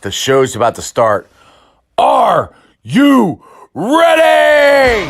The show's about to start. Are you ready?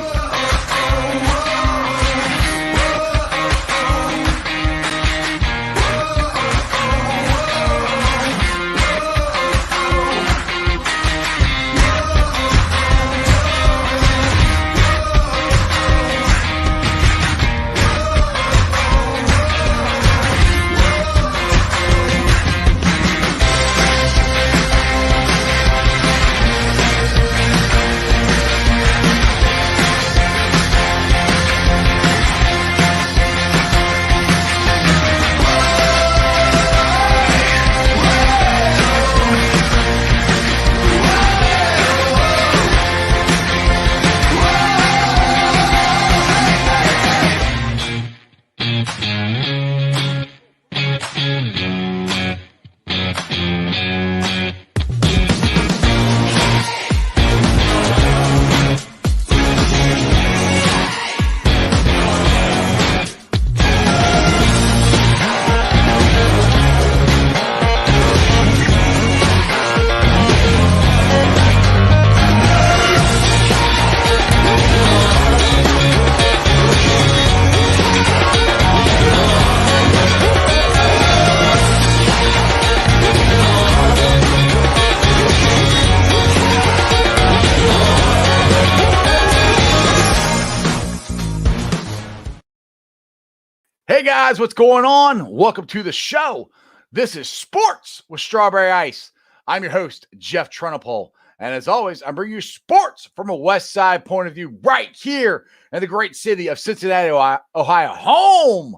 Hey guys, what's going on? Welcome to the show. This is Sports with Strawberry Ice. I'm your host, Jeff Trenopole. And as always, I'm bringing you sports from a West Side point of view right here in the great city of Cincinnati, Ohio, home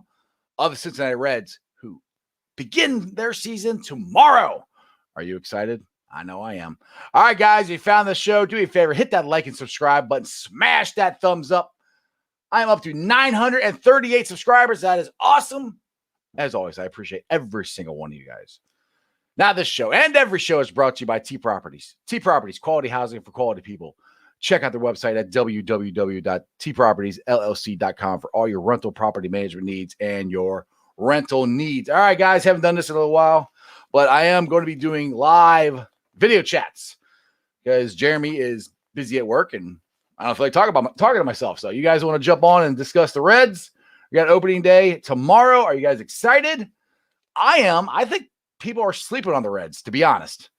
of the Cincinnati Reds, who begin their season tomorrow. Are you excited? I know I am. All right, guys, if you found the show, do me a favor, hit that like and subscribe button, smash that thumbs up. I am up to 938 subscribers. That is awesome. As always, I appreciate every single one of you guys. Now, this show and every show is brought to you by T Properties. T Properties, quality housing for quality people. Check out their website at www.tpropertiesllc.com for all your rental property management needs and your rental needs. All right, guys, haven't done this in a little while, but I am going to be doing live video chats because Jeremy is busy at work and I don't feel like talking to myself. So you guys want to jump on and discuss the Reds? We got opening day tomorrow. Are you guys excited? I am. I think people are sleeping on the Reds, to be honest.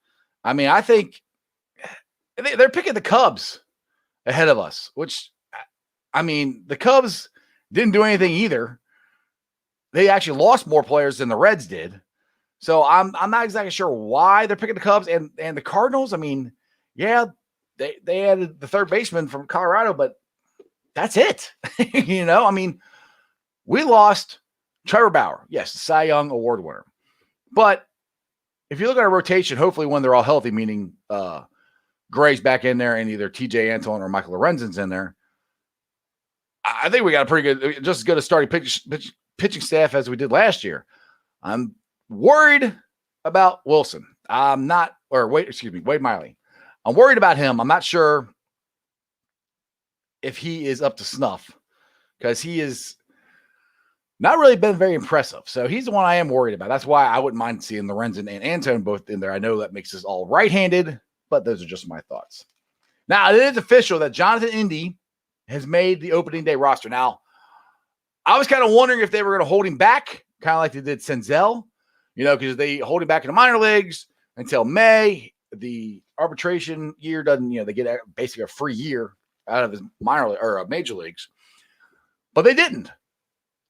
I mean, I think they're picking the Cubs ahead of us, which, I mean, the Cubs didn't do anything either. They actually lost more players than the Reds did. So I'm not exactly sure why they're picking the Cubs and the Cardinals. I mean, yeah, They added the third baseman from Colorado, but that's it. I mean, we lost Trevor Bauer. Yes, the Cy Young Award winner. But if you look at our rotation, hopefully when they're all healthy, meaning Gray's back in there and either TJ Antone or Michael Lorenzen's in there, I think we got a pretty good, just as good a starting pitching staff as we did last year. I'm worried about Wilson. Wade Miley. I'm worried about him. I'm not sure if he is up to snuff because he is not really been very impressive. So he's the one I am worried about. That's why I wouldn't mind seeing Lorenzen and Antone both in there. I know that makes us all right-handed, but those are just my thoughts. Now, it is official that Jonathan Indy has made the opening day roster. Now, I was kind of wondering if they were going to hold him back, kind of like they did Senzel, because they hold him back in the minor leagues until May. The arbitration year doesn't, they get basically a free year out of his major leagues, but they didn't.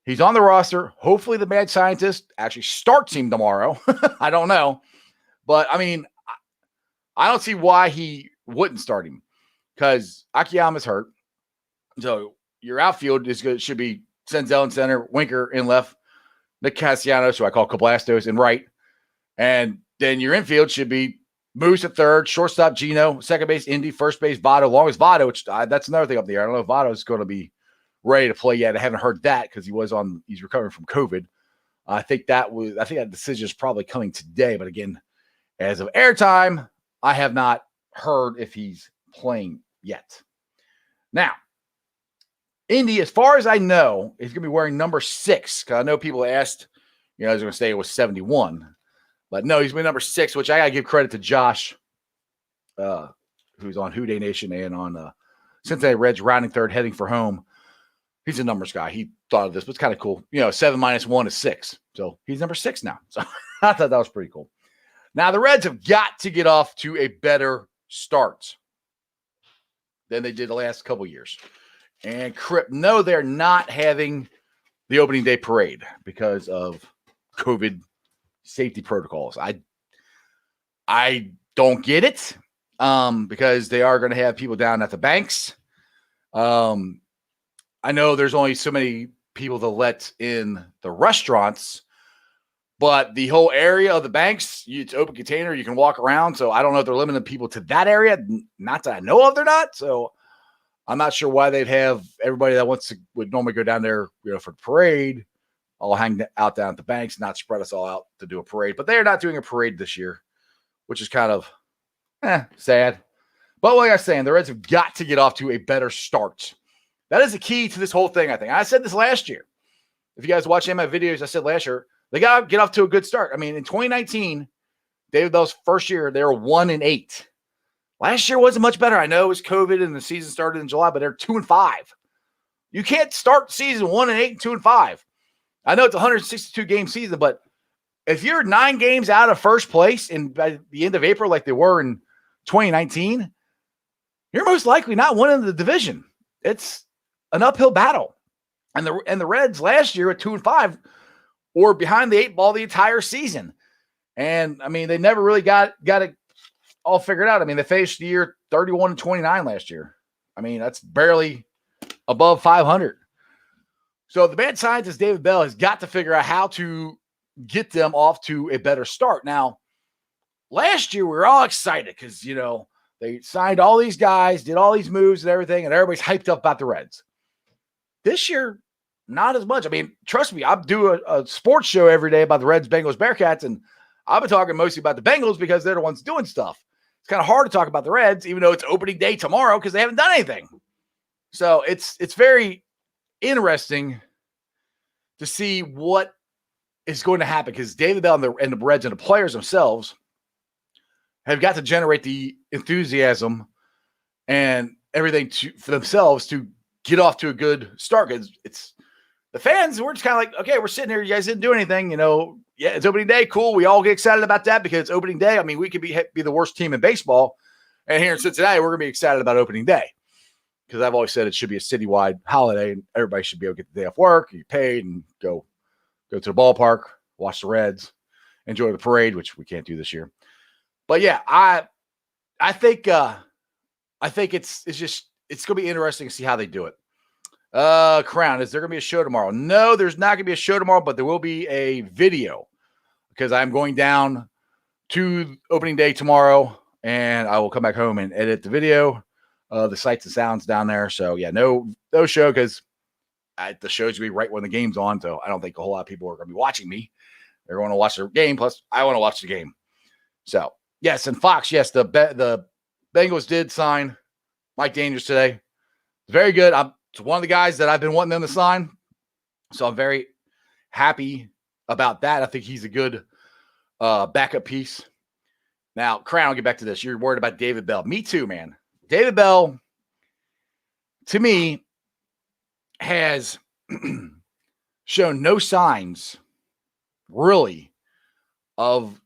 He's on the roster. Hopefully the mad scientist actually starts him tomorrow. I don't know, but I mean, I don't see why he wouldn't start him because Akiyama's hurt. So your outfield should be Senzel in center, Winker in left, Nick Castellanos, who I call Cablastos, in right, and then your infield should be Moose at third, shortstop Gino, second base Indy, first base Votto. Long as Votto, which that's another thing up there. I don't know if Votto is going to be ready to play yet. I haven't heard that because he's recovering from COVID. I think that decision is probably coming today. But again, as of airtime, I have not heard if he's playing yet. Now, Indy, as far as I know, is going to be wearing number 6. Because I know people asked, I was going to say it was 71. But no, he's my number 6, which I got to give credit to Josh, who's on Who Dey Nation and on Cincinnati Reds, rounding third, heading for home. He's a numbers guy. He thought of this, but it's kind of cool. 7 minus 1 is 6. So he's number 6 now. So I thought that was pretty cool. Now, the Reds have got to get off to a better start than they did the last couple years. And no, they're not having the opening day parade because of COVID safety protocols. I don't get it because they are going to have people down at the banks. I know there's only so many people to let in the restaurants, but the whole area of the banks, it's open container. You can walk around. So I don't know if they're limiting people to that area. Not that I know of, they're not. So I'm not sure why they'd have everybody that would normally go down there, for the parade, all hang out down at the banks, not spread us all out to do a parade. But they're not doing a parade this year, which is kind of sad. But like I was saying, the Reds have got to get off to a better start. That is the key to this whole thing, I think. I said this last year. If you guys watch any of my videos, I said last year, they got to get off to a good start. I mean, in 2019, David Bell's first year, they were 1-8. Last year wasn't much better. I know it was COVID and the season started in July, but they're 2-5. You can't start the season 1-8 and 2-5. I know it's a 162 game season, but if you're 9 games out of first place and by the end of April, like they were in 2019, you're most likely not winning the division. It's an uphill battle. And the Reds last year at 2-5 were behind the 8 ball the entire season. And I mean, they never really got it all figured out. I mean, they finished the year 31-29 last year. I mean, that's barely above 500. So the mad scientist David Bell has got to figure out how to get them off to a better start. Now, last year we were all excited because, they signed all these guys, did all these moves and everything, and everybody's hyped up about the Reds. This year, not as much. I mean, trust me, I do a sports show every day about the Reds, Bengals, Bearcats, and I've been talking mostly about the Bengals because they're the ones doing stuff. It's kind of hard to talk about the Reds, even though it's opening day tomorrow because they haven't done anything. So it's very interesting to see what is going to happen because David Bell and the Reds and the players themselves have got to generate the enthusiasm and everything for themselves to get off to a good start. It's the fans. We're just kind of like, okay, we're sitting here. You guys didn't do anything. Yeah, it's opening day. Cool. We all get excited about that because it's opening day. I mean, we could be the worst team in baseball. And here in Cincinnati, we're going to be excited about opening day because I've always said it should be a citywide holiday and everybody should be able to get the day off work, get paid, and go to the ballpark, watch the Reds, enjoy the parade, which we can't do this year. But yeah, I think it's going to be interesting to see how they do it. Crown, is there going to be a show tomorrow? No, there's not going to be a show tomorrow, but there will be a video because I'm going down to opening day tomorrow and I will come back home and edit the video, the sights and sounds down there. So yeah, no show because the show's going to be right when the game's on. So I don't think a whole lot of people are going to be watching me. They're going to watch the game. Plus I want to watch the game. So yes. And Fox, yes, the Bengals did sign Mike Daniels today. It's very good. It's one of the guys that I've been wanting them to sign. So I'm very happy about that. I think he's a good backup piece. Now, Crown, I'll get back to this. You're worried about David Bell. Me too, man. David Bell, to me, has shown no signs, really, of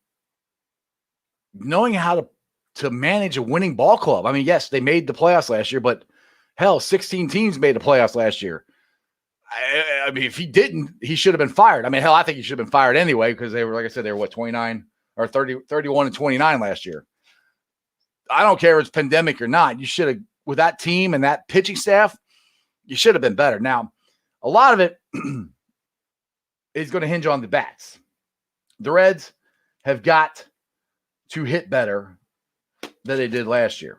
knowing how to manage a winning ball club. I mean, yes, they made the playoffs last year, but hell, 16 teams made the playoffs last year. I mean, if he didn't, he should have been fired. I mean, hell, I think he should have been fired anyway because they were, like I said, they were 29 or 31-29 last year. I don't care if it's pandemic or not. You should have, with that team and that pitching staff, you should have been better. Now, a lot of it is going to hinge on the bats. The Reds have got to hit better than they did last year.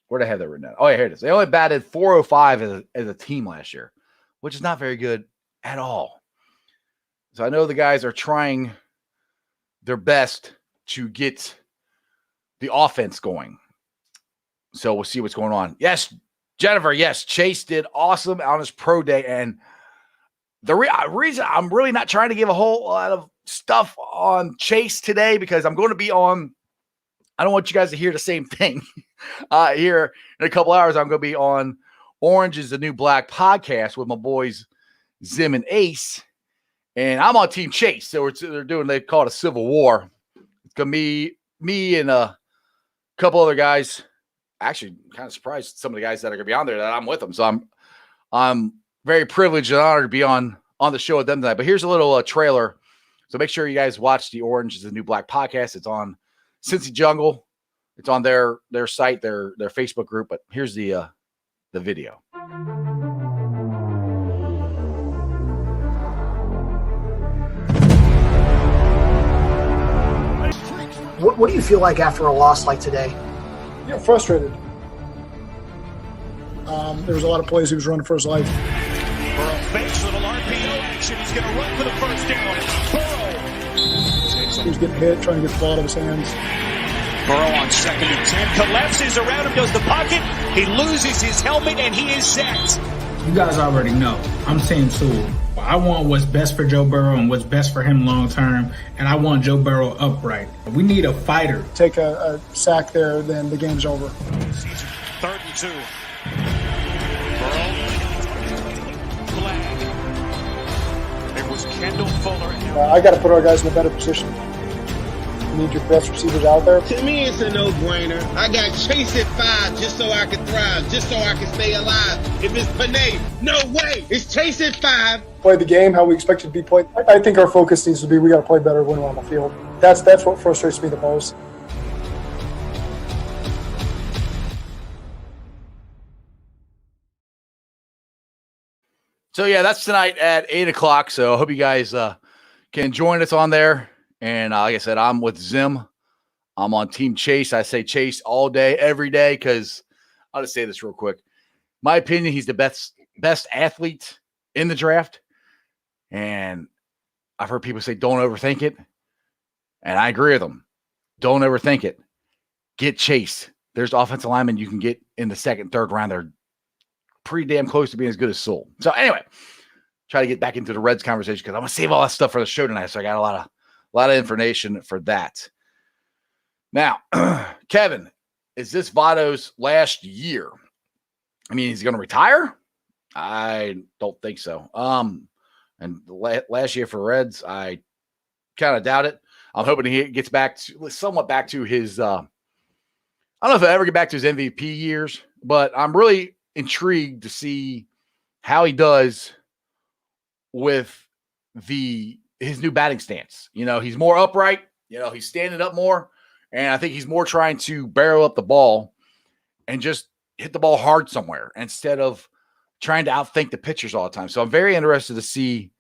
Where did I have that written down? Oh, yeah, here it is. They only batted .405 as a team last year, which is not very good at all. So I know the guys are trying their best to get the offense going. So we'll see what's going on. Yes, Jennifer, yes, Chase did awesome on his pro day. And the reason I'm really not trying to give a whole lot of stuff on Chase today because I'm going to be on. I don't want you guys to hear the same thing. Here in a couple hours, I'm going to be on Orange is the New Black podcast with my boys Zim and Ace. And I'm on Team Chase. So they call it a civil war. It's going to be me and a couple other guys. Actually, kind of surprised some of the guys that are going to be on there that I'm with them. So I'm very privileged and honored to be on the show with them tonight. But here's a little trailer. So make sure you guys watch the Orange is the New Black podcast. It's on Cincy Jungle. It's on their site, their Facebook group. But here's the video. What do you feel like after a loss like today? Yeah, frustrated. There was a lot of plays he was running for his life. Burrow fakes little RPO action. He's going to run for the first down. Burrow. He was getting hit, trying to get the ball out of his hands. Burrow on 2nd and 10. Collapses around him, goes the pocket. He loses his helmet, and he is sacked. You guys already know. I'm Team Tool. I want what's best for Joe Burrow and what's best for him long term, and I want Joe Burrow upright. We need a fighter. Take a sack there, then the game's over. 3rd and 2. Burrow. Flag. It was Kendall Fuller. I got to put our guys in a better position. You need your best receivers out there. To me, it's a no-brainer. I got Chase at 5 just so I can thrive, just so I can stay alive. If it's Panay, no way. It's Chase at 5. Play the game how we expect it to be played. I think our focus needs to be we got to play better when we're on the field. That's what frustrates me the most. So yeah, that's tonight at 8:00. So I hope you guys can join us on there. And like I said, I'm with Zim. I'm on Team Chase. I say Chase all day, every day, because I'll just say this real quick. My opinion, he's the best athlete in the draft. And I've heard people say, don't overthink it. And I agree with them. Don't overthink it. Get Chase. There's offensive linemen you can get in the 2nd, 3rd round. They're pretty damn close to being as good as Sewell. So anyway, try to get back into the Reds conversation because I'm going to save all that stuff for the show tonight. So I got a lot of information for that. Now, Kevin, is this Votto's last year? I mean, he's going to retire? I don't think so. And last year for Reds, I kind of doubt it. I'm hoping he gets somewhat back to his, I don't know if he'll ever get back to his MVP years, but I'm really intrigued to see how he does with his new batting stance. You know, he's more upright. You know, he's standing up more. And I think he's more trying to barrel up the ball and just hit the ball hard somewhere instead of trying to outthink the pitchers all the time. So I'm very interested to see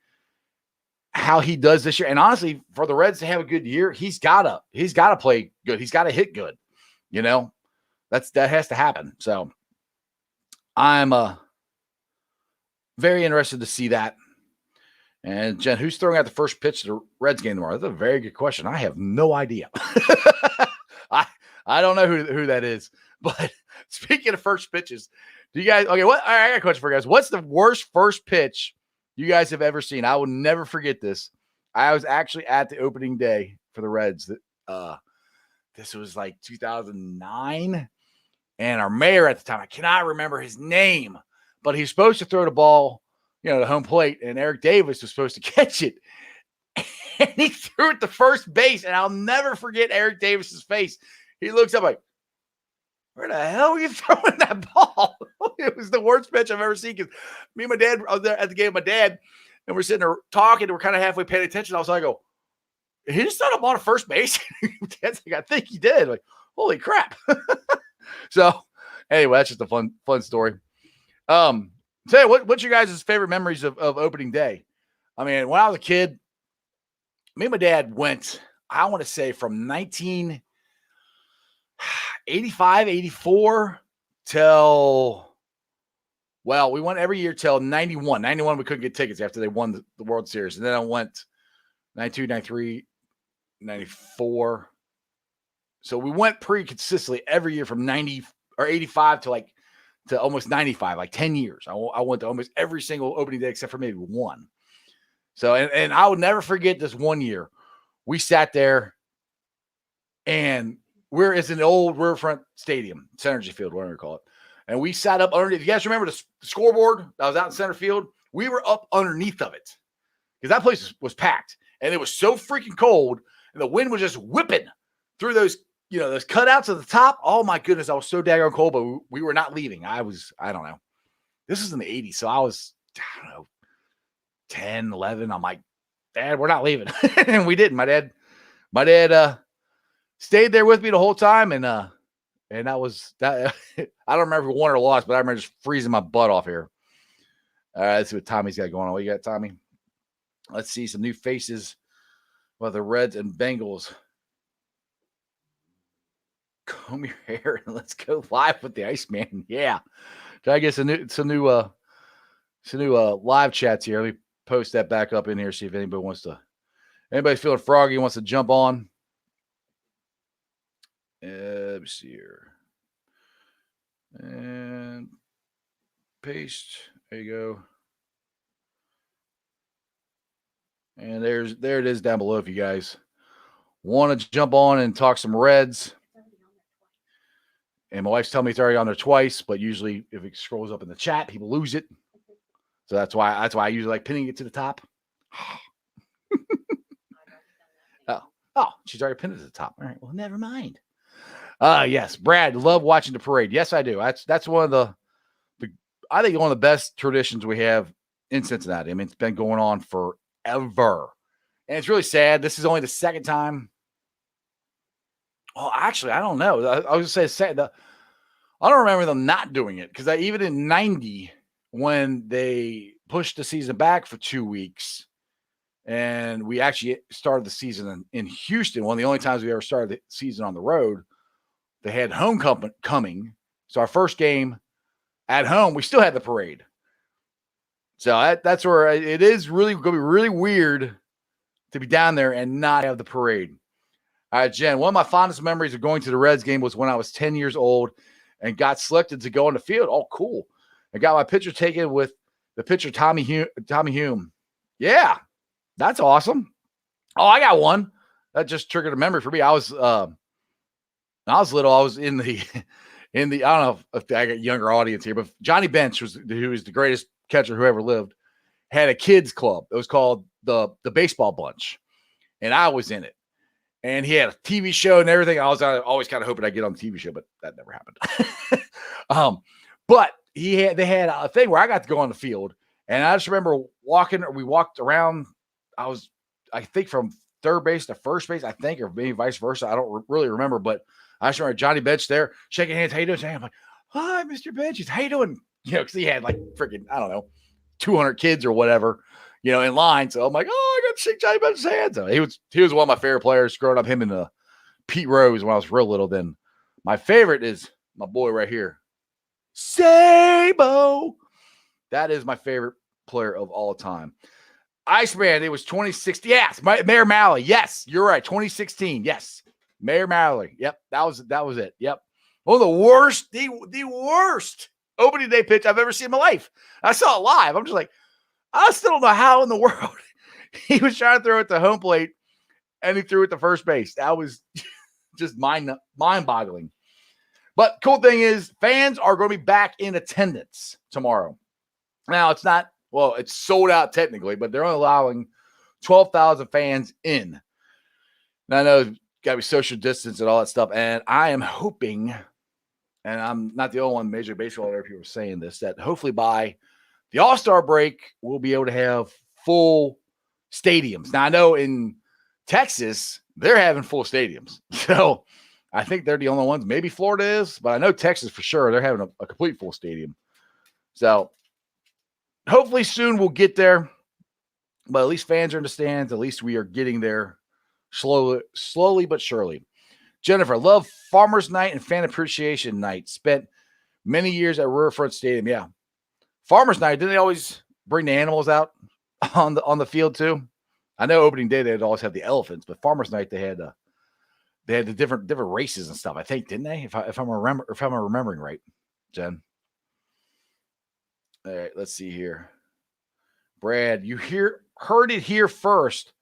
how he does this year. And honestly, for the Reds to have a good year, he's gotta play good. He's got to hit good. You know, that has to happen. So I'm very interested to see that. And Jen, who's throwing out the first pitch to the Reds game tomorrow? That's a very good question. I have no idea. I don't know who that is. But speaking of first pitches, do you guys? Okay, I got a question for you guys. What's the worst first pitch you guys have ever seen? I will never forget this. I was actually at the opening day for the Reds. This was like 2009, and our mayor at the time, I cannot remember his name, but he was supposed to throw the ball, you know, the home plate, and Eric Davis was supposed to catch it. And he threw it to first base, and I'll never forget Eric Davis's face. He looks up like, where the hell are you throwing that ball? It was the worst pitch I've ever seen. Because me and my dad, I was there at the game with my dad, and we're sitting there talking, and we're kind of halfway paying attention. I was like, "Oh, he just threw the ball to first base." Dad's like, "I think he did." Like, holy crap! So, anyway, that's just a fun story. Tell you what's your guys' favorite memories of opening day? I mean, when I was a kid, me and my dad went, I want to say from 1985, 84 till, well, we went every year till 91. 91, we couldn't get tickets after they won the World Series. And then I went 92, 93, 94. So we went pretty consistently every year from 90 or 85 to almost 95, like 10 years. I went to almost every single opening day except for maybe one. So, and I would never forget this one year we sat there, and it's an old riverfront stadium, Synergy Field, whatever you call it. And we sat up underneath. You guys remember the scoreboard that was out in center field? We were up underneath of it because that place was packed, and it was so freaking cold, and the wind was just whipping through those, those cutouts at the top. Oh my goodness, I was so daggone cold, but we were not leaving. I don't know. This is in the 80s, so I was, 10, 11. I'm like, Dad, we're not leaving. And we didn't. My dad stayed there with me the whole time, and that was that. I don't remember if we won or lost, but I remember just freezing my butt off here. All right, let's see what Tommy's got going on. What you got, Tommy? Let's see some new faces of the Reds and Bengals. Comb your hair and let's go live with the Iceman. Yeah. Try to get some new live chats here. Let me post that back up in here, see if anybody feeling froggy wants to jump on. Let me see here. And paste. There you go. And there it is down below if you guys want to jump on and talk some Reds. And my wife's telling me it's already on there twice, but usually if it scrolls up in the chat, people lose it. So that's why I usually like pinning it to the top. Oh, she's already pinned it to the top. All right, well, never mind. Yes, Brad, love watching the parade. Yes, I do. That's one of the I think one of the best traditions we have in Cincinnati. I mean, it's been going on forever. And it's really sad. This is only the second time. Oh, actually, I don't know. I was going to say, I don't remember them not doing it because even in 90, when they pushed the season back for 2 weeks, and we actually started the season in Houston, one of the only times we ever started the season on the road, they had homecoming. So our first game at home, we still had the parade. So that's where it is really going to be really weird to be down there and not have the parade. All right, Jen, one of my fondest memories of going to the Reds game was when I was 10 years old and got selected to go on the field. Oh, cool. I got my picture taken with the pitcher, Tommy Hume. Yeah, that's awesome. Oh, I got one. That just triggered a memory for me. When I was little, I was in the I don't know if I got younger audience here, but Johnny Bench, who was the greatest catcher who ever lived, had a kids club. It was called the Baseball Bunch, and I was in it. And he had a TV show and everything. I was always kind of hoping I'd get on the TV show, but that never happened. But they had a thing where I got to go on the field, and I just remember we walked around. I think from third base to first base, I think, or maybe vice versa. I don't really remember, but I just remember Johnny Bench there shaking hands. How you doing? I'm like, hi, Mr. Bench. How you doing? Because he had like freaking, I don't know, 200 kids or whatever, in line. So I'm like, oh, I got to shake Johnny Bench's hand. So he was one of my favorite players growing up, him and Pete Rose when I was real little. Then my favorite is my boy right here, Sabo. That is my favorite player of all time. Iceman, it was 2016. Yes, Mayor Malley. Yes, you're right. 2016. Yes, Mayor Malley. Yep, that was it. Yep. One of the worst, the worst opening day pitch I've ever seen in my life. I saw it live. I'm just like, I still don't know how in the world he was trying to throw it to home plate, and he threw it to first base. That was just mind-boggling. But cool thing is, fans are going to be back in attendance tomorrow. Now, it's sold out technically, but they're only allowing 12,000 fans in. Now, I know it's got to be social distance and all that stuff, and I am hoping, and I'm not the only one in Major League Baseball where people are saying this, that hopefully by the All-Star break, we'll be able to have full stadiums. Now, I know in Texas, they're having full stadiums. So I think they're the only ones. Maybe Florida is, but I know Texas for sure. They're having a complete full stadium. So hopefully soon we'll get there. But at least fans are in the stands. At least we are getting there slowly but surely. Jennifer, love Farmers Night and Fan Appreciation Night. Spent many years at Riverfront Stadium. Yeah. Farmers Night, didn't they always bring the animals out on the field too? I know opening day they'd always have the elephants, but Farmers Night they had the different races and stuff. I think, didn't they? If I'm remembering right, Jen. All right, let's see here. Brad, you heard it here first.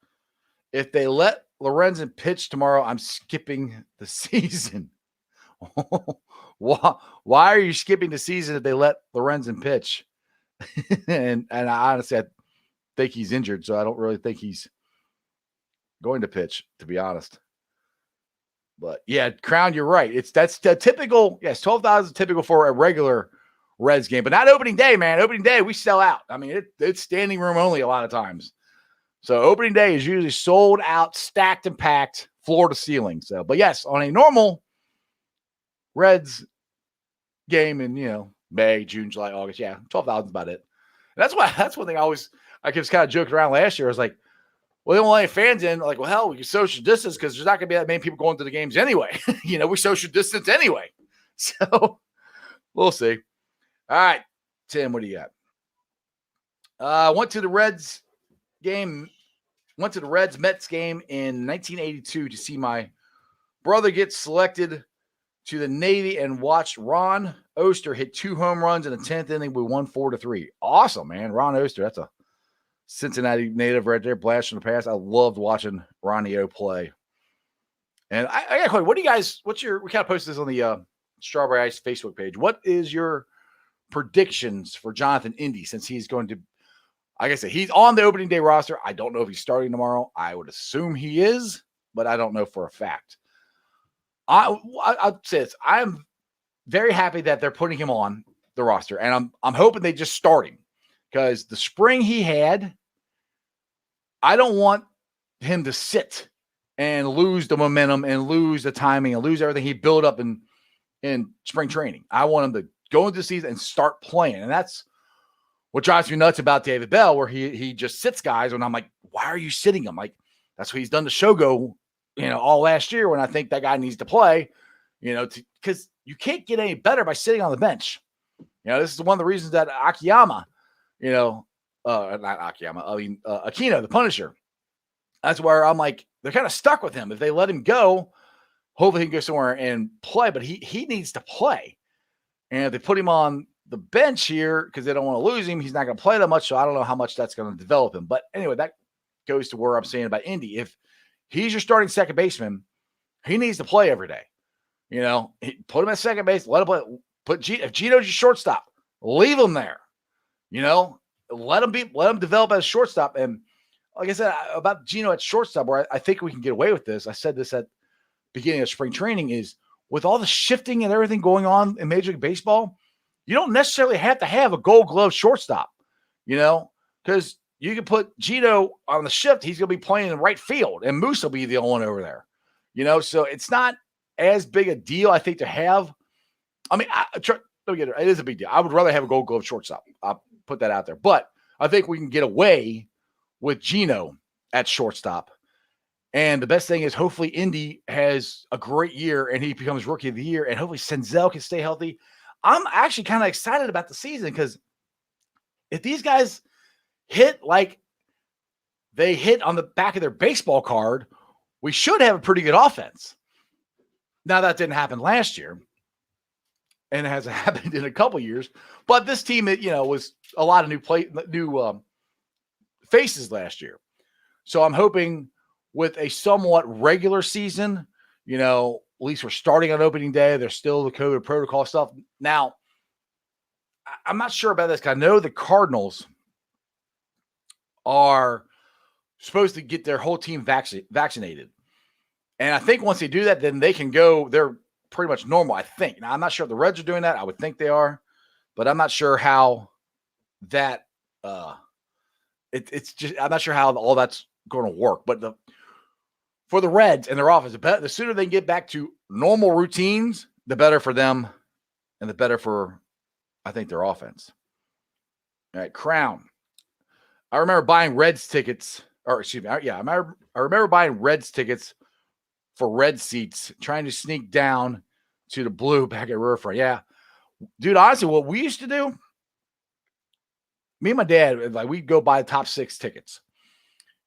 If they let Lorenzen pitch tomorrow, I'm skipping the season. Why are you skipping the season if they let Lorenzen pitch? and I honestly, I think he's injured, so I don't really think he's going to pitch, to be honest. But yeah, Crown, you're right. That's the typical. Yes, 12,000 is typical for a regular Reds game, but not opening day, man. Opening day, we sell out. I mean, it's standing room only a lot of times. So opening day is usually sold out, stacked and packed, floor to ceiling. So, but yes, on a normal Reds game in May, June, July, August, 12,000 is about it. And that's one thing I was kind of joking around last year. I was like, well, they won't let any fans in. Like, well, hell, we can social distance because there's not going to be that many people going to the games anyway. We social distance anyway. So we'll see. All right, Tim, what do you got? Went to the Reds Mets game in 1982 to see my brother get selected to the Navy and watched Ron Oster hit 2 home runs in the 10th inning. We won 4-3. Awesome, man. Ron Oster, that's a Cincinnati native right there, blast from the past. I loved watching Ronnie O play. And I got a question. What do you guys, we kind of posted this on the Strawberry Ice Facebook page. What is your predictions for Jonathan Indy since he's going to, like I said, he's on the opening day roster. I don't know if he's starting tomorrow. I would assume he is, but I don't know for a fact. I'll say this. I'm very happy that they're putting him on the roster, and I'm hoping they just start him because the spring he had, I don't want him to sit and lose the momentum and lose the timing and lose everything he built up in spring training. I want him to go into the season and start playing, and that's what drives me nuts about David Bell, where he just sits guys, and I'm like, why are you sitting him? Like, that's what he's done to Shogo, all last year when I think that guy needs to play, because you can't get any better by sitting on the bench. This is one of the reasons that Akiyama, not Akiyama, Aquino, the Punisher, that's where I'm like, they're kind of stuck with him. If they let him go, hopefully he can go somewhere and play, but he needs to play. And if they put him on the bench here because they don't want to lose him, he's not going to play that much, so I don't know how much that's going to develop him. But anyway, that goes to where I'm saying about Indy. If he's your starting second baseman, he needs to play every day. Put him at second base, let him play. If Gino's your shortstop, leave him there. Let him develop as shortstop. And like I said about Gino at shortstop, where I think we can get away with this. I said this at beginning of spring training is with all the shifting and everything going on in Major League Baseball, you don't necessarily have to have a Gold Glove shortstop, because you can put Gino on the shift. He's going to be playing in right field, and Moose will be the only one over there, so it's not as big a deal, I think, to have. I mean, don't get it. It is a big deal. I would rather have a Gold Glove shortstop. I'll put that out there, but I think we can get away with Gino at shortstop. And the best thing is hopefully Indy has a great year and he becomes Rookie of the Year, and hopefully Senzel can stay healthy. I'm actually kind of excited about the season because if these guys hit like they hit on the back of their baseball card, we should have a pretty good offense. Now, that didn't happen last year, and it hasn't happened in a couple years. But this team, was a lot of new faces last year. So I'm hoping with a somewhat regular season, at least we're starting on opening day. There's still the COVID protocol stuff. Now, I'm not sure about this because I know the Cardinals are supposed to get their whole team vaccinated. And I think once they do that, then they can go. They're pretty much normal, I think. Now, I'm not sure if the Reds are doing that. I would think they are. But I'm not sure how that it's just I'm not sure how all that's going to work. But for the Reds and their offense, the sooner they can get back to normal routines, the better for them and the better for, I think, their offense. All right, Crown. I remember buying Reds tickets, or excuse me, I remember buying Reds tickets for Red seats, trying to sneak down to the blue back at Riverfront. Yeah. Dude, honestly, what we used to do, me and my dad, we'd go buy the top 6 tickets.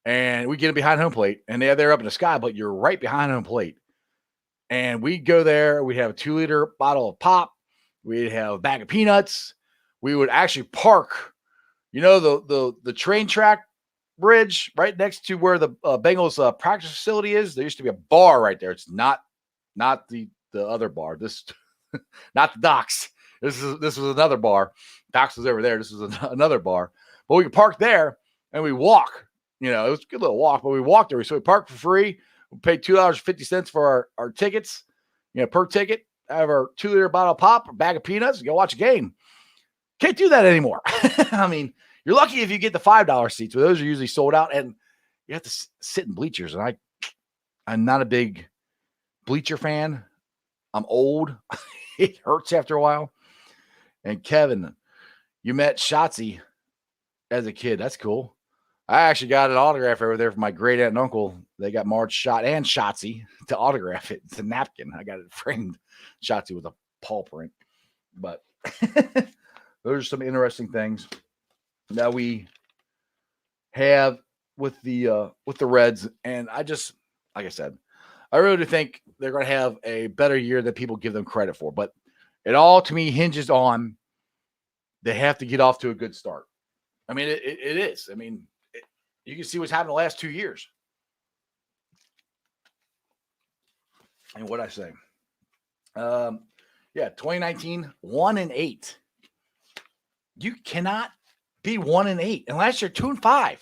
And we get them behind home plate, and they're up in the sky, but you're right behind home plate. And we'd go there. We'd have a 2-liter bottle of pop. We'd have a bag of peanuts. We would actually park, the train track bridge right next to where the Bengals practice facility is. There used to be a bar right there. It's not the other bar. This not the docks. This was another bar. Docks was over there. This was another bar. But we could park there and we walk. It was a good little walk, but we walked there. So we parked for free. We paid $2.50 for our tickets, per ticket. Have our 2-liter bottle of pop, a bag of peanuts, and go watch a game. Can't do that anymore. I mean, you're lucky if you get the $5 seats, but those are usually sold out, and you have to sit in bleachers. And I'm not a big bleacher fan. I'm old. It hurts after a while. And Kevin, you met Shotzi as a kid. That's cool. I actually got an autograph over there from my great aunt and uncle. They got Marge Shot and Shotzi to autograph it. It's a napkin. I got it framed. Shotzi with a paw print. But those are some interesting things that we have with the Reds. And I just, like I said, I really do think they're going to have a better year than people give them credit for. But it all, to me, hinges on they have to get off to a good start. I mean, it is. I mean, you can see what's happened the last 2 years. And what I say. 2019, 1-8. You cannot be 1-8. And last year, 2-5.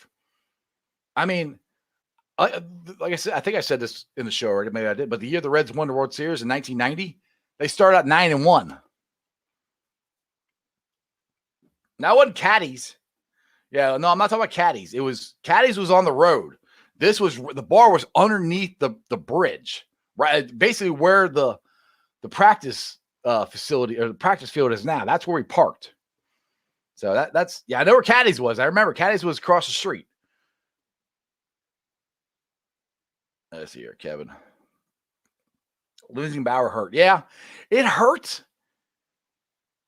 I mean, like I said, I think I said this in the show already. Maybe I did. But the year the Reds won the World Series in 1990, they started out 9-1. Now, it wasn't caddies. Yeah, no, I'm not talking about caddies. Caddies was on the road. The bar was underneath the bridge, right? Basically where the practice facility or the practice field is now. That's where we parked. So that's I know where caddies was. I remember caddies was across the street. Let's see here, Kevin. Losing Bauer hurt. Yeah, it hurts.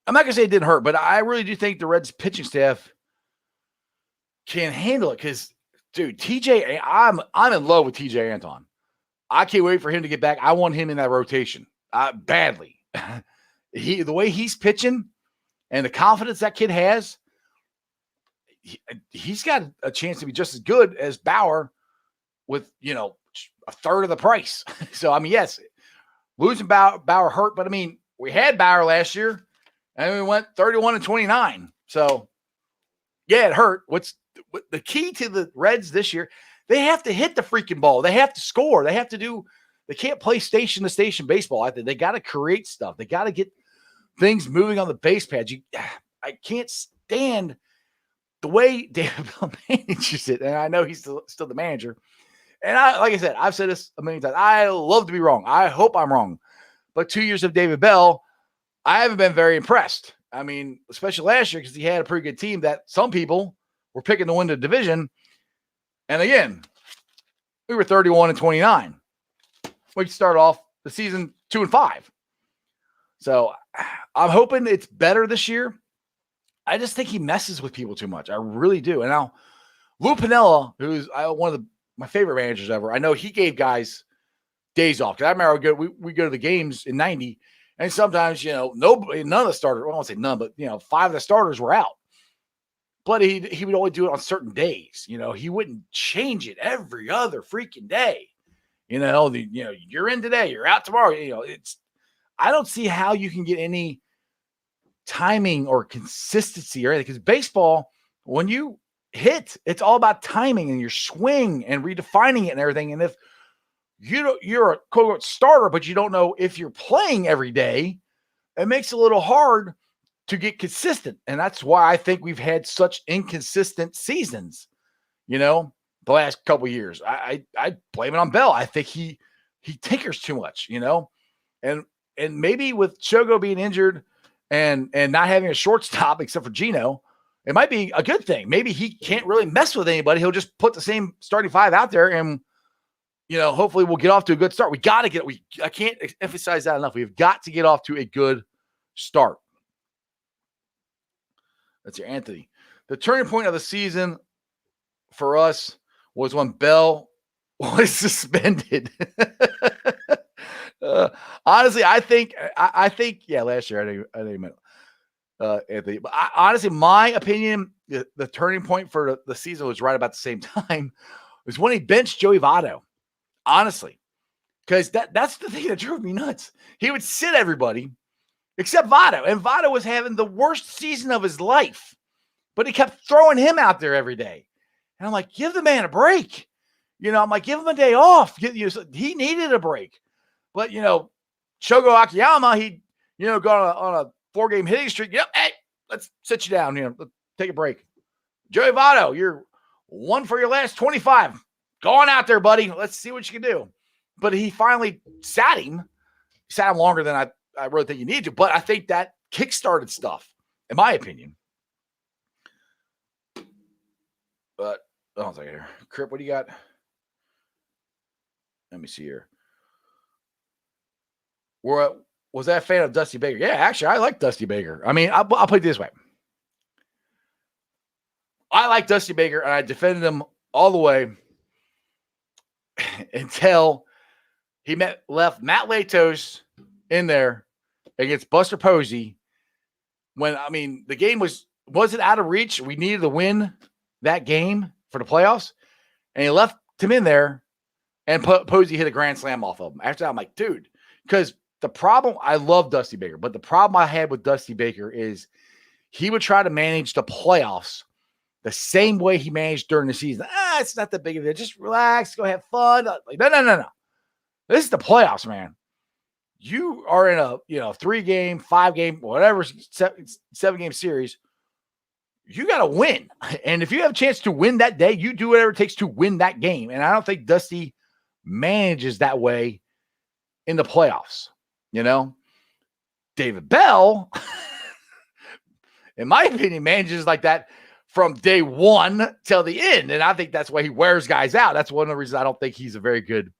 I'm not gonna say it didn't hurt, but I really do think the Reds pitching staff can handle it because, dude, TJ, I'm in love with TJ Anton. I can't wait for him to get back. I want him in that rotation badly. The way he's pitching and the confidence that kid has, he's got a chance to be just as good as Bauer with, a third of the price. So, I mean, yes, losing Bauer hurt, but I mean, we had Bauer last year and we went 31-29. So, yeah, it hurt. What's the key to the Reds this year? They have to hit the freaking ball. They have to score. They can't play station to station baseball. I think they got to create stuff. They got to get things moving on the base pads. I can't stand the way David Bell manages it. And I know he's still the manager. And like I said, I've said this a million times. I love to be wrong. I hope I'm wrong. But 2 years of David Bell, I haven't been very impressed. I mean, especially last year because he had a pretty good team that some people were picking to win the division. And again, we were 31-29. We could start off the season 2-5. So I'm hoping it's better this year. I just think he messes with people too much. I really do. And now Lou Piniella, who's one of my favorite managers ever, I know he gave guys days off. Because I remember we go to the games in 90, and sometimes, none of the starters, well, I won't say none, but, 5 of the starters were out. But he would only do it on certain days. He wouldn't change it every other freaking day. You're in today, you're out tomorrow. I don't see how you can get any timing or consistency or anything. Because baseball, when you hit, it's all about timing and your swing and redefining it and everything. And if you're a quote starter, but you don't know if you're playing every day, it makes it a little hard to get consistent. And that's why I think we've had such inconsistent seasons, the last couple of years. I blame it on Bell. I think he tinkers too much, and maybe with Shogo being injured and not having a shortstop except for Gino, it might be a good thing. Maybe he can't really mess with anybody. He'll just put the same starting 5 out there and, hopefully we'll get off to a good start. I can't emphasize that enough. We've got to get off to a good start. That's your Anthony. The turning point of the season for us was when Bell was suspended. Honestly, I think, yeah, last year I didn't even. Anthony. But honestly, my opinion, the turning point for the season was right about the same time. It was when he benched Joey Votto. Honestly, because that's the thing that drove me nuts. He would sit everybody except Votto, and Votto was having the worst season of his life, but he kept throwing him out there every day. And I'm like, give the man a break. I'm like, give him a day off. He needed a break. But, Shogo Akiyama, he, got on a 4-game hitting streak. Hey, let's sit you down. Let's take a break. Joey Votto, you're 1 for your last 25. Go on out there, buddy. Let's see what you can do. But he finally sat him. He sat him longer than I really think you need to. But I think that kickstarted stuff, in my opinion. But, hold on a second here. Crip, what do you got? Let me see here. Was that a fan of Dusty Baker? Yeah, actually, I like Dusty Baker. I mean, I'll put it this way. I like Dusty Baker, and I defended him all the way until he left Matt Latos in there against Buster Posey. When, the game wasn't out of reach. We needed to win that game for the playoffs, and he left him in there, and Posey hit a grand slam off of him. After that, I'm like, dude, because the problem, I love Dusty Baker, but the problem I had with Dusty Baker is he would try to manage the playoffs the same way he managed during the season. It's not that big of a deal. Just relax, go have fun. Like, no. This is the playoffs, man. You are in a 3-game, 5-game, whatever, 7-game series. You got to win. And if you have a chance to win that day, you do whatever it takes to win that game. And I don't think Dusty manages that way in the playoffs. David Bell, in my opinion, manages like that from day one till the end. And I think that's why he wears guys out. That's one of the reasons I don't think he's a very good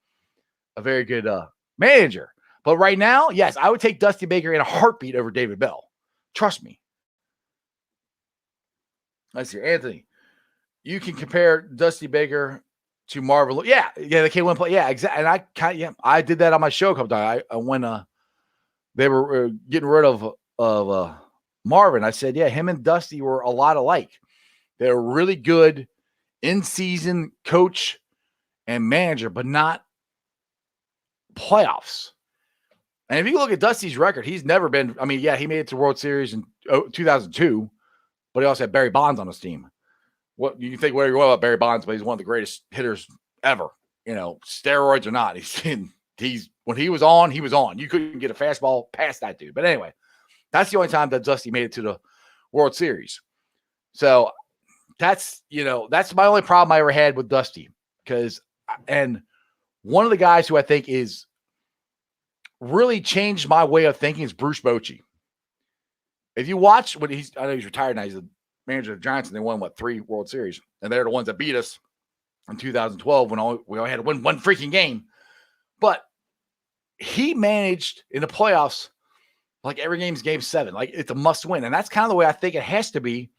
manager. But right now, yes, I would take Dusty Baker in a heartbeat over David Bell. Trust me. Let's see, Anthony. You can compare Dusty Baker to Marvin. Yeah, they can't win play. Yeah, exactly. And I did that on my show a couple times. When they were getting rid of Marvin, I said, yeah, him and Dusty were a lot alike. They're really good in-season coach and manager, but not playoffs. And if you look at Dusty's record, he's never been. He made it to World Series in 2002, but he also had Barry Bonds on his team. What you think whatever you want about Barry Bonds, but he's one of the greatest hitters ever. Steroids or not, he's when he was on, he was on. You couldn't get a fastball past that dude. But anyway, that's the only time that Dusty made it to the World Series. So that's my only problem I ever had with Dusty. And one of the guys who I think is really changed my way of thinking is Bruce Bochy. If you watch I know he's retired now. He's the manager of the Giants, and they won 3 World Series, and they're the ones that beat us in 2012 when we only had to win one freaking game. But he managed in the playoffs like every game's game 7, like it's a must win, and that's kind of the way I think it has to be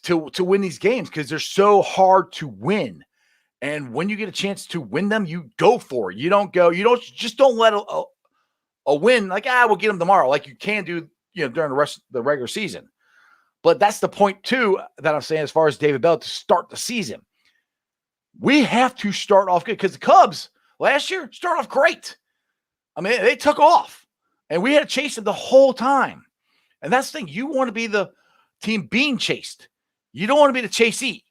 to win these games because they're so hard to win. And when you get a chance to win them, you go for it. You don't let a win like, we'll get them tomorrow, like you can do, during the rest of the regular season. But that's the point too that I'm saying as far as David Bell to start the season. We have to start off good because the Cubs last year started off great. They took off and we had to chase them the whole time. And that's the thing. You want to be the team being chased. You don't want to be the chasee.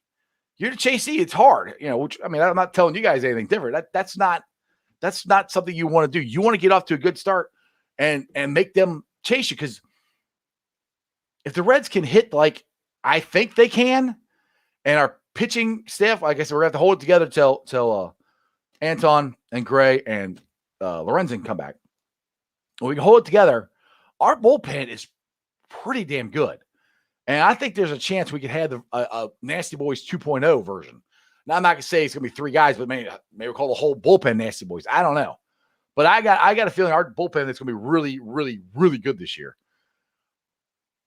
You're the chasee. It's hard, which, I'm not telling you guys anything different. That's not something you want to do. You want to get off to a good start and make them chase you. Because if the Reds can hit like I think they can, and our pitching staff, like I said, we're going to have to hold it together till Anton and Gray and Lorenzen come back. When we can hold it together, our bullpen is pretty damn good. And I think there's a chance we could have a Nasty Boys 2.0 version. Now, I'm not going to say it's going to be 3 guys, but maybe we'll call the whole bullpen Nasty Boys. I don't know. But I got a feeling our bullpen is going to be really, really, really good this year.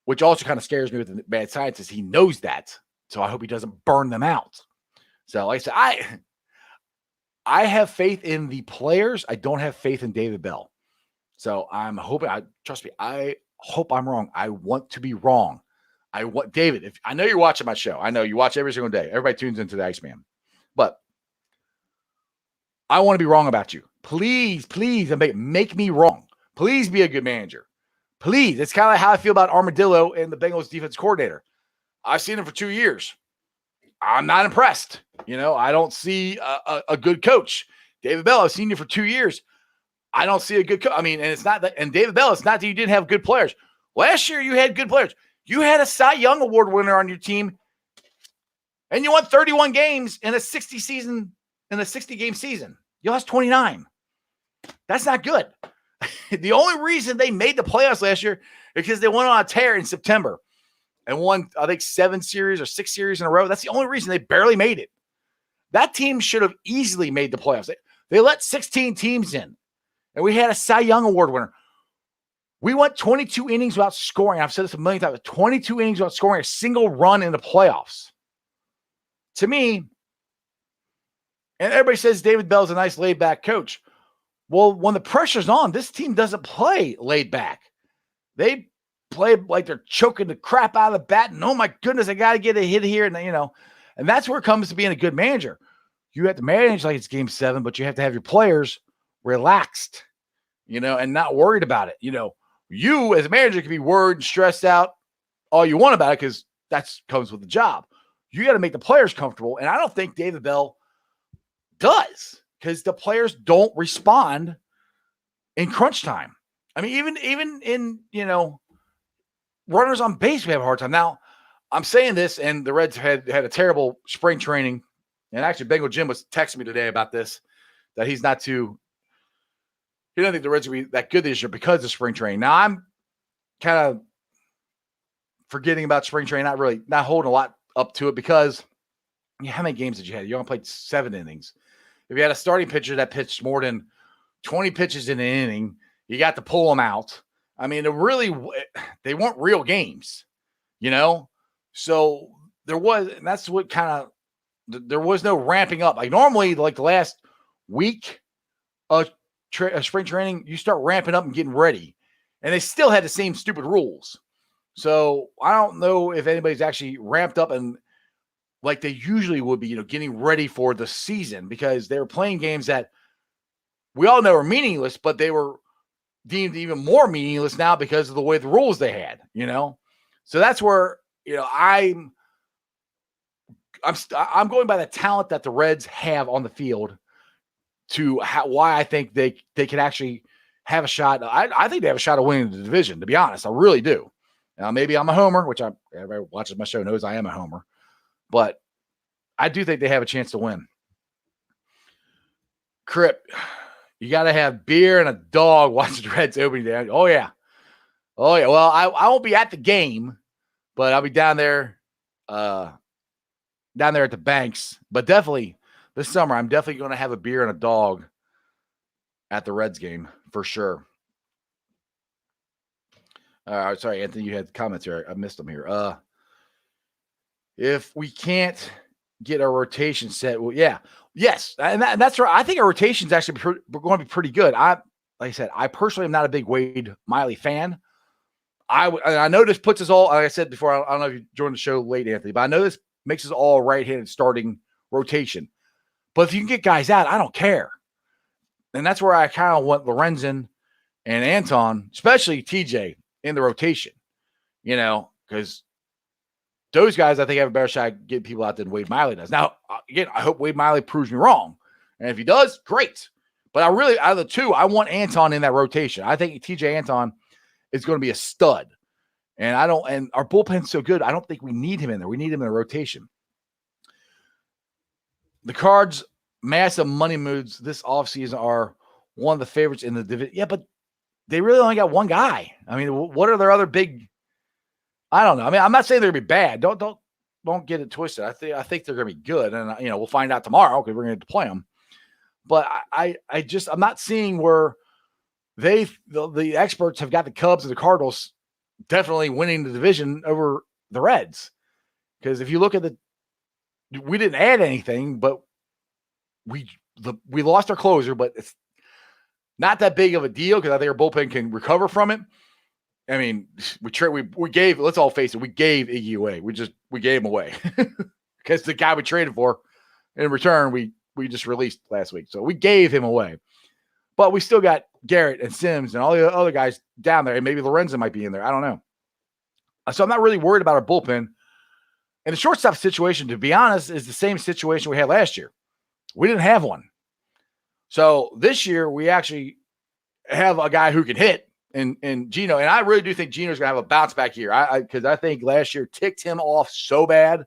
Which also kind of scares me with the bad science is he knows that. So I hope he doesn't burn them out. So like I said, I have faith in the players. I don't have faith in David Bell. So I'm hoping, trust me, I hope I'm wrong. I want to be wrong. I want David. If I know you're watching my show, I know you watch every single day. Everybody tunes into the Iceman, but I want to be wrong about you. Please, please, make me wrong. Please be a good manager. Please. It's kind of like how I feel about Armadillo and the Bengals defense coordinator. I've seen him for 2 years. I'm not impressed. I don't see a good coach. David Bell, I've seen you for 2 years. I don't see a good coach. I mean, and it's not that, and David Bell, it's not that you didn't have good players. Last year, you had good players. You had a Cy Young Award winner on your team, and you won 31 games in a 60-game season. You lost 29. That's not good. The only reason they made the playoffs last year is because they went on a tear in September and won, I think, 7 series or 6 series in a row. That's the only reason they barely made it. That team should have easily made the playoffs. They let 16 teams in, and we had a Cy Young Award winner. We went 22 innings without scoring. I've said this a million times. 22 innings without scoring a single run in the playoffs. To me, and everybody says David Bell's a nice laid-back coach. Well, when the pressure's on, this team doesn't play laid back. They play like they're choking the crap out of the bat. And oh my goodness, I got to get a hit here. And that's where it comes to being a good manager. You have to manage like it's game 7, but you have to have your players relaxed, and not worried about it. You as a manager can be worried and stressed out all you want about it because that comes with the job. You got to make the players comfortable. And I don't think David Bell does, because the players don't respond in crunch time. I mean, even in, runners on base, we have a hard time. Now, I'm saying this, and the Reds had a terrible spring training. And actually, Bengal Jim was texting me today about this, that he doesn't think the Reds will be that good this year because of spring training. Now, I'm kind of forgetting about spring training, not holding a lot up to it because how many games did you have? You only played 7 innings. If you had a starting pitcher that pitched more than 20 pitches in an inning, you got to pull them out. I mean, they weren't real games, So there was no ramping up. Like normally, like the last week of spring training, you start ramping up and getting ready. And they still had the same stupid rules. So I don't know if anybody's actually ramped up and like they usually would be, getting ready for the season, because they were playing games that we all know are meaningless, but they were deemed even more meaningless now because of the way the rules they had, So that's where, I'm going by the talent that the Reds have on the field to why I think they can actually have a shot. I think they have a shot of winning the division, to be honest. I really do. Now, maybe I'm a homer, which everybody who watches my show knows I am a homer. But I do think they have a chance to win. Crip, you got to have beer and a dog watching the Reds opening day. Oh, yeah. Well, I won't be at the game, but I'll be down there at the Banks. But definitely this summer, I'm definitely going to have a beer and a dog at the Reds game for sure. Sorry, Anthony, you had comments here. I missed them here. If we can't get our rotation set, well, yeah, yes, and that's right. I think our rotation is actually going to be pretty good. Like I said, I personally am not a big Wade Miley fan. I know this puts us all, like I said before, I don't know if you joined the show late, Anthony, but I know this makes us all right-handed starting rotation. But if you can get guys out, I don't care. And that's where I kind of want Lorenzen and Anton, especially TJ, in the rotation, because those guys, I think, have a better shot at getting people out than Wade Miley does. Now, again, I hope Wade Miley proves me wrong. And if he does, great. But out of the two, I want Anton in that rotation. I think TJ Anton is going to be a stud. And our bullpen's so good, I don't think we need him in there. We need him in the rotation. The Cards' massive money moves this offseason are one of the favorites in the division. Yeah, but they really only got one guy. I mean, what are their other big? I don't know. I mean, I'm not saying they're gonna be bad. Don't get it twisted. I think they're gonna be good, and we'll find out tomorrow because we're gonna play them. But I'm not seeing where the experts have got the Cubs and the Cardinals definitely winning the division over the Reds. Because if you look at we didn't add anything, but we lost our closer, but it's not that big of a deal because I think our bullpen can recover from it. I mean, we gave, let's all face it, we gave Iggy away. We gave him away because the guy we traded for in return, we just released last week. So we gave him away, but we still got Garrett and Sims and all the other guys down there. And maybe Lorenzo might be in there. I don't know. So I'm not really worried about our bullpen. And the shortstop situation, to be honest, is the same situation we had last year. We didn't have one. So this year we actually have a guy who can hit. And Gino, and I really do think Gino's gonna have a bounce back here. Because I think last year ticked him off so bad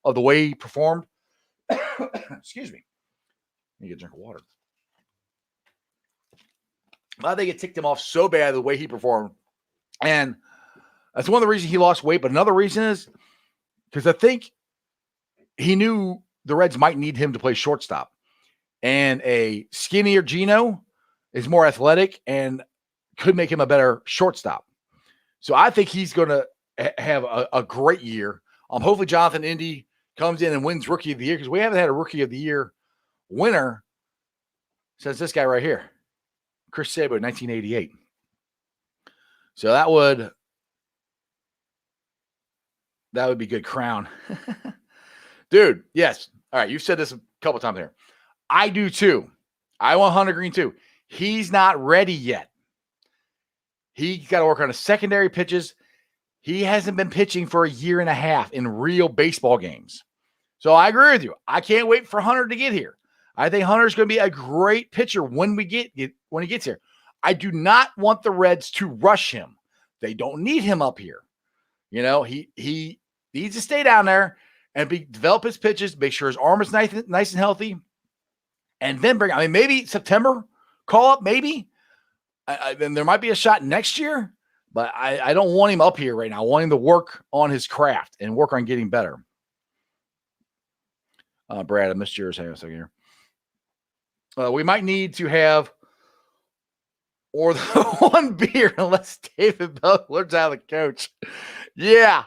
of the way he performed. Excuse me. I need to get a drink of water. I think it ticked him off so bad the way he performed. And that's one of the reasons he lost weight. But another reason is because I think he knew the Reds might need him to play shortstop. And a skinnier Gino is more athletic and could make him a better shortstop. So I think he's going to have a great year. Hopefully Jonathan Indy comes in and wins Rookie of the Year, because we haven't had a Rookie of the Year winner since this guy right here, Chris Sabo, 1988. So that would be good crown. Dude, yes. All right, you've said this a couple times here. I do too. I want Hunter Green too. He's not ready yet. He's got to work on his secondary pitches. He hasn't been pitching for a year and a half in real baseball games. So I agree with you. I can't wait for Hunter to get here. I think Hunter's going to be a great pitcher when he gets here. I do not want the Reds to rush him. They don't need him up here. You know, he needs to stay down there and develop his pitches, make sure his arm is nice and healthy, and then maybe September call up, maybe. Then there might be a shot next year, but I don't want him up here right now. I want him to work on his craft and work on getting better. Brad, I missed yours. Hang on a second here. We might need to have or the one beer unless David Bell learns how to coach. Yeah,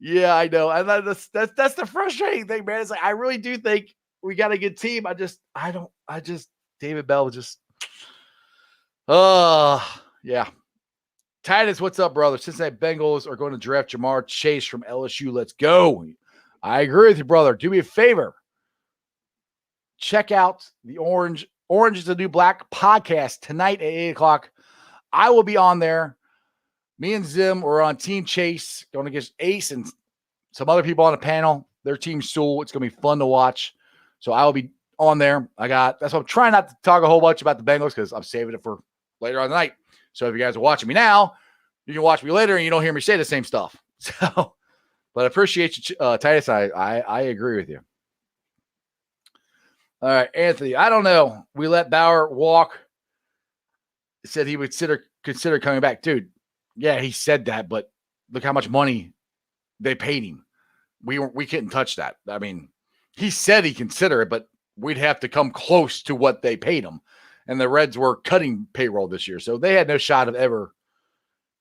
I know. And that's the frustrating thing, man. It's like I really do think we got a good team. David Bell just. Yeah. Titus, what's up, brother? Cincinnati Bengals are going to draft Jamar Chase from LSU. Let's go. I agree with you, brother. Do me a favor. Check out the Orange is the New Black podcast tonight at 8 o'clock. I will be on there. Me and Zim are on Team Chase, going against Ace and some other people on the panel. Their team Sewell. It's going to be fun to watch. So I will be on there. That's why I'm trying not to talk a whole bunch about the Bengals, because I'm saving it for later on the night. So if you guys are watching me now, you can watch me later and you don't hear me say the same stuff. So, but I appreciate you, Titus. I agree with you. All right, Anthony. I don't know. We let Bauer walk. Said he would consider coming back. Dude, yeah, he said that, but look how much money they paid him. We couldn't touch that. I mean, he said he'd consider it, but we'd have to come close to what they paid him. And the Reds were cutting payroll this year, so they had no shot of ever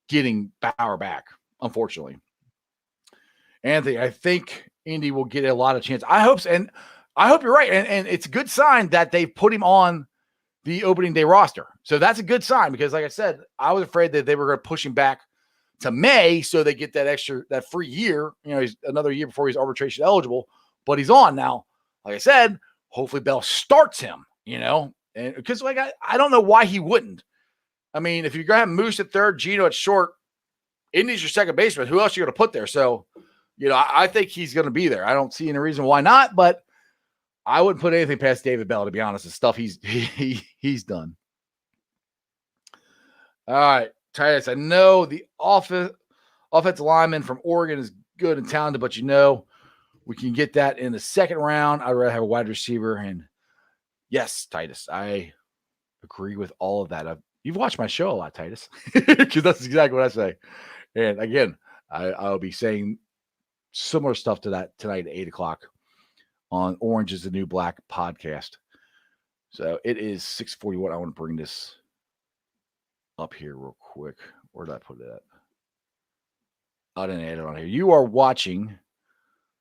getting Bauer back, unfortunately. Anthony, I think Indy will get a lot of chance. I hope so, and I hope you're right. And it's a good sign that they put him on the opening day roster. So that's a good sign, because like I said, I was afraid that they were going to push him back to May so they get that free year. You know, he's another year before he's arbitration eligible, but he's on now. Like I said, hopefully Bell starts him, you know, and because like I don't know why he wouldn't. I mean, if you're going to have Moose at third, Gino at short, Indy's your second baseman. Who else are you going to put there? So, you know, I think he's going to be there. I don't see any reason why not, but I wouldn't put anything past David Bell, to be honest. The stuff he's done. All right, Titus, I know the offensive lineman from Oregon is good and talented, but you know we can get that in the second round. I'd rather have a wide receiver. And yes, Titus, I agree with all of that. You've watched my show a lot, Titus, because that's exactly what I say. And again, I'll be saying similar stuff to that tonight at 8 o'clock on Orange is the New Black podcast. So it is 6:41. I want to bring this up here real quick. Where did I put it at? I didn't add it on here. You are watching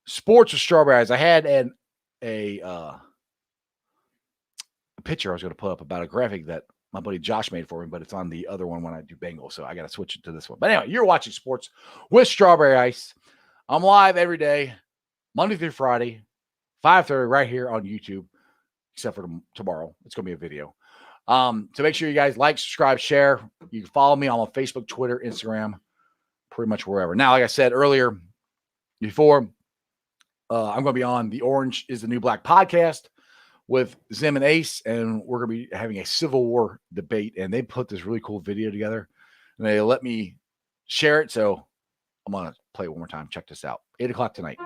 Sports with Strawberry Eyes. I had a picture I was going to put up about a graphic that my buddy Josh made for me, but it's on the other one when I do Bengals. So I got to switch it to this one. But anyway, you're watching Sports with Strawberry Ice. I'm live every day, Monday through Friday, 5:30 right here on YouTube, except for tomorrow. It's going to be a video. So make sure you guys like, subscribe, share. You can follow me on Facebook, Twitter, Instagram, pretty much wherever. Now, like I said earlier, before, I'm going to be on the Orange is the New Black podcast with Zim and Ace, and we're going to be having a Civil War debate, and they put this really cool video together, and they let me share it, so I'm going to play it one more time. Check this out. 8 o'clock tonight.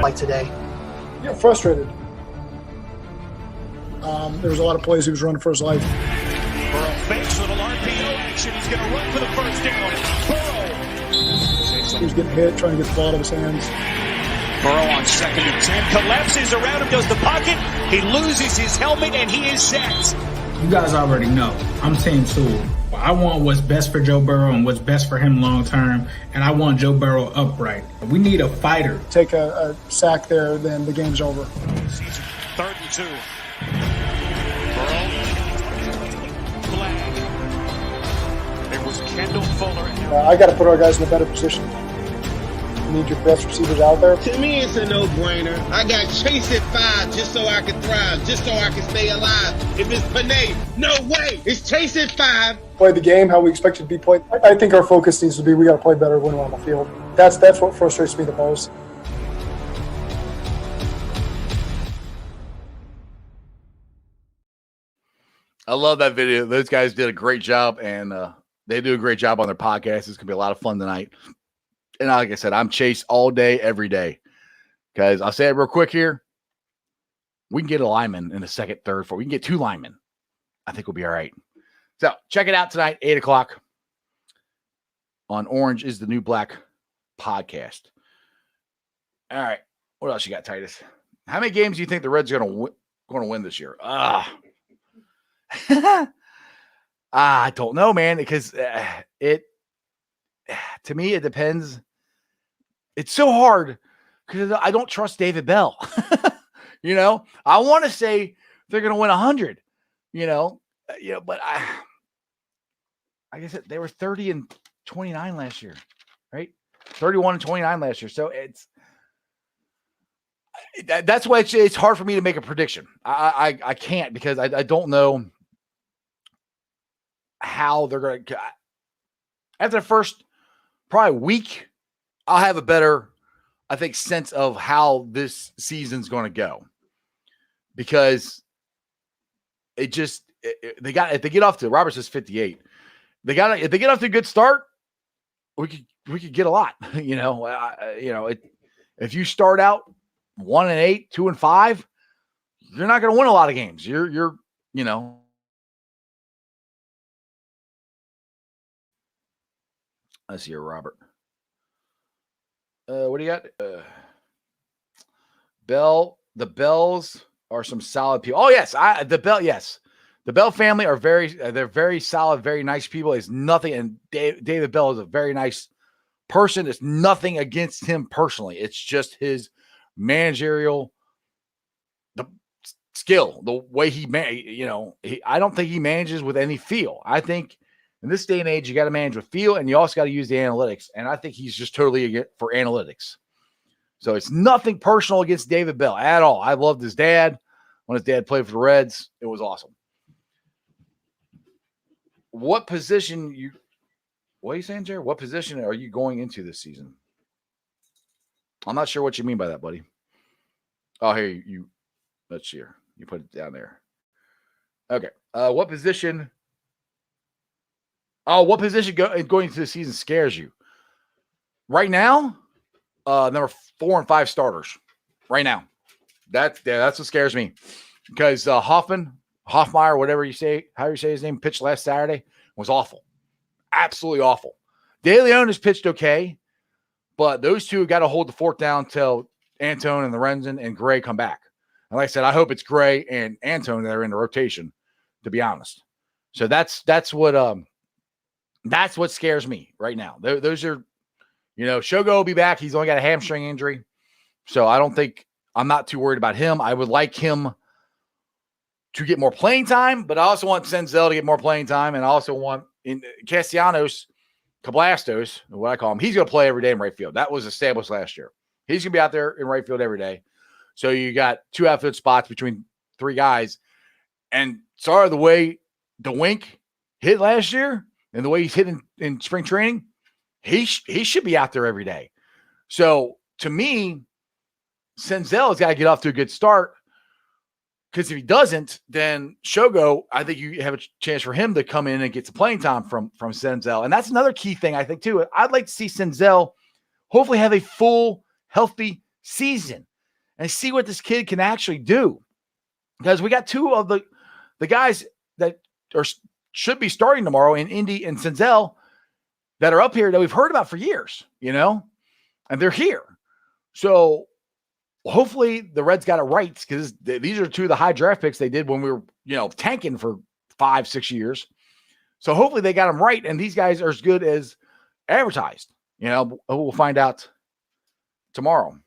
Like today? Yeah, frustrated. There was a lot of plays he was running for his life. Burrow fakes little RPO action. He's going to run for the first down. Burrow. He was getting hit, trying to get the ball out of his hands. Burrow on 2nd and 10. Collapses around him, goes the pocket. He loses his helmet, and he is sacked. You guys already know. I'm Team Tool. I want what's best for Joe Burrow and what's best for him long term, and I want Joe Burrow upright. We need a fighter. Take a sack there, then the game's over. 3rd and 2. Burrow. Flag. It was Kendall Fuller. I got to put our guys in a better position. You need your best receivers out there. To me, it's a no-brainer. I got Chase at 5 just so I can thrive, just so I can stay alive. If it's Panay, no way. It's Chase at 5. Play the game how we expect it to be played. I think our focus needs to be we got to play better when we're on the field. That's what frustrates me the most. I love that video. Those guys did a great job, and they do a great job on their podcast. It's going to be a lot of fun tonight. And like I said, I'm Chase all day, every day. Because I'll say it real quick here. We can get a lineman in the 2nd, 3rd, 4th. We can get 2 linemen. I think we'll be all right. So check it out tonight, 8 o'clock on Orange is the New Black podcast. All right. What else you got, Titus? How many games do you think the Reds are going to win this year? I don't know, man, because to me, it depends. It's so hard because I don't trust David Bell. I want to say they're going to win 100, but I guess they were 30-29 last year, right? 31-29 last year. So that's why it's hard for me to make a prediction. I can't because I don't know how they're going to. After the first probably week, I'll have a better, I think, sense of how this season's going to go. Because if they get off to, Robert says 58. If they get off to a good start, we could get a lot. If you start out 1-8, 2-5, you're not going to win a lot of games. You're Let's see here, Robert. What do you got? Bell. The Bells are some solid people. Oh yes, yes. The Bell family are they're very solid, very nice people. It's nothing, and David Bell is a very nice person. It's nothing against him personally. It's just his managerial skill, the way I don't think he manages with any feel. I think in this day and age, you got to manage with feel, and you also got to use the analytics. And I think he's just totally for analytics. So it's nothing personal against David Bell at all. I loved his dad. When his dad played for the Reds, it was awesome. What are you saying, Jared? What position are you going into this season? I'm not sure what you mean by that, buddy. Oh, here, let's see here. You put it down there. Okay. What position going into the season scares you? Right now, number 4 and 5 starters. Right now. That's what scares me. Because Hoffmeyer, whatever you say, however you say his name, pitched last Saturday, was awful. Absolutely awful. De Leon has pitched okay, but those two got to hold the fort down till Antone and Lorenzen and Gray come back. And like I said, I hope it's Gray and Antone that are in the rotation, to be honest. So that's what scares me right now. Those are, Shogo will be back. He's only got a hamstring injury. So I'm not too worried about him. I would like him to get more playing time, but I also want Senzel to get more playing time. And I also want Castellanos, Cablastos, what I call him, he's going to play every day in right field. That was established last year. He's going to be out there in right field every day. So you got 2 outfield spots between 3 guys. And sorry, the way DeWink hit last year and the way he's hitting in spring training, he should be out there every day. So to me, Senzel has got to get off to a good start, because if he doesn't, then Shogo, I think you have a chance for him to come in and get some playing time from Senzel. And that's another key thing, I think, too. I'd like to see Senzel hopefully have a full, healthy season and see what this kid can actually do. Because we got 2 of the guys that should be starting tomorrow in Indy and Senzel that are up here that we've heard about for years, and they're here. So hopefully the Reds got it right, because these are 2 of the high draft picks they did when we were, tanking for 5-6 years. So hopefully they got them right, and these guys are as good as advertised. We'll find out tomorrow.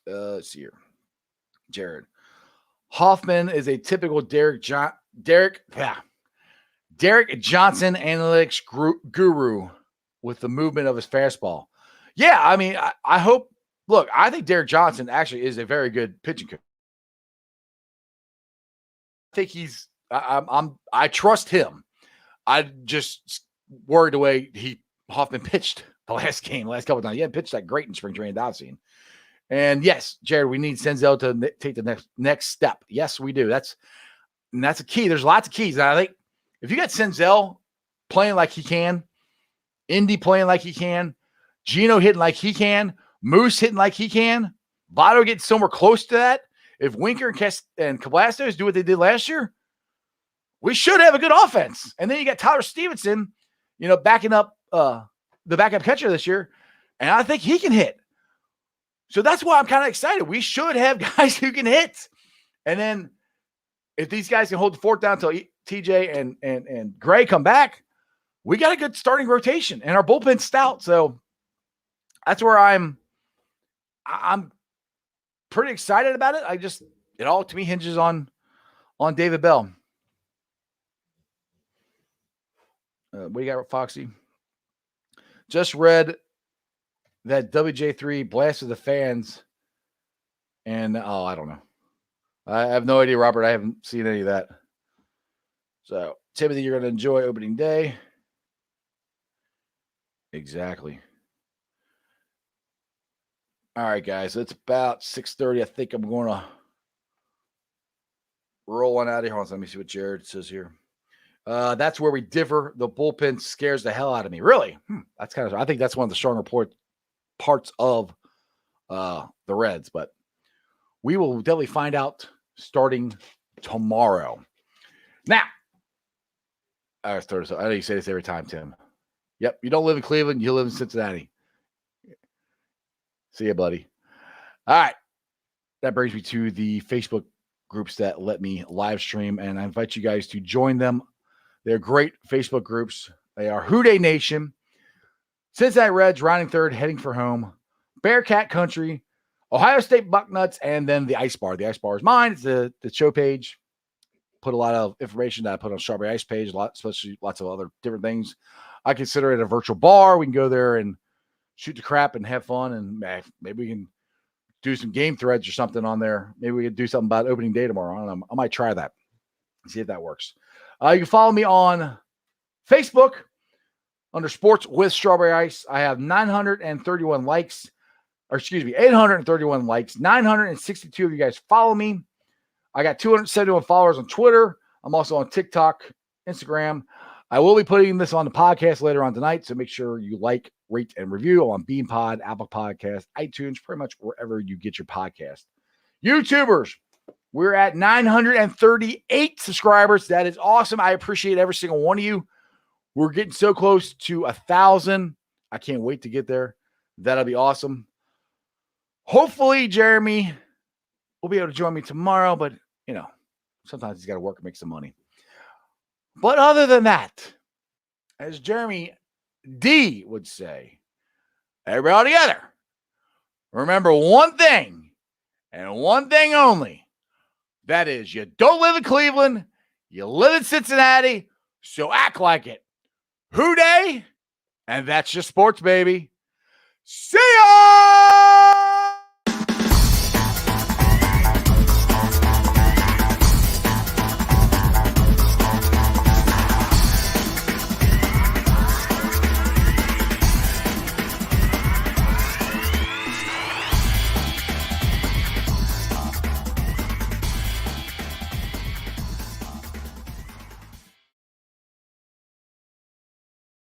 Let's see here. Jared Hoffman is a typical Derek Johnson analytics guru with the movement of his fastball. Yeah, I mean, I hope. Look, I think Derek Johnson actually is a very good pitching coach. I think I trust him. I just worried the way Hoffman pitched the last couple of times. He hadn't pitched that great in spring training that I've seen. And yes, Jared, we need Senzel to take the next step. Yes, we do. That's a key. There's lots of keys. And I think if you got Senzel playing like he can, Indy playing like he can, Gino hitting like he can, Moose hitting like he can, Votto getting somewhere close to that. If Winker and Cablastos do what they did last year, we should have a good offense. And then you got Tyler Stevenson, backing up the backup catcher this year, and I think he can hit. So that's why I'm kind of excited. We should have guys who can hit. And then if these guys can hold the fort down until TJ and Gray come back, we got a good starting rotation, and our bullpen's stout. So that's where I'm pretty excited about it. It all to me hinges on David Bell. What do you got, Foxy? Just read that WJ3 blasted the fans, and I don't know. I have no idea, Robert. I haven't seen any of that. So, Timothy, you're going to enjoy opening day. Exactly. All right, guys. It's about 6:30. I think I'm going to roll on out of here. Hold on, let me see what Jared says here. That's where we differ. The bullpen scares the hell out of me. Really? That's kind of. I think that's one of the stronger parts of the Reds. But we will definitely find out starting tomorrow. Now, I know you say this every time, Tim. Yep, you don't live in Cleveland. You live in Cincinnati. See ya, buddy. All right. That brings me to the Facebook groups that let me live stream, and I invite you guys to join them. They're great Facebook groups. They are Houday Nation, Cincinnati Reds, rounding third, heading for home, Bearcat Country, Ohio State Bucknuts, and then the Ice Bar. The Ice Bar is mine. It's the show page. Put a lot of information that I put on Strawberry Ice page, especially lots of other different things. I consider it a virtual bar. We can go there and shoot the crap and have fun, and maybe we can do some game threads or something on there. Maybe we could do something about opening day tomorrow. I don't know. I might try that. See if that works. You can follow me on Facebook under Sports with Strawberry Ice. I have 931 likes, or excuse me, 831 likes. 962 of you guys follow me. I got 271 followers on Twitter. I'm also on TikTok, Instagram. I will be putting this on the podcast later on tonight, so make sure you like, rate, and review on BeanPod, Apple Podcast, iTunes, pretty much wherever you get your podcast. YouTubers, we're at 938 subscribers. That is awesome. I appreciate every single one of you. We're getting so close to 1,000. I can't wait to get there. That'll be awesome. Hopefully, Jeremy will be able to join me tomorrow, but, sometimes he's got to work and make some money. But other than that, as Jeremy D would say, everybody together, remember one thing and one thing only. That is, you don't live in Cleveland, you live in Cincinnati, so act like it. Who day? And that's just sports, baby. See ya!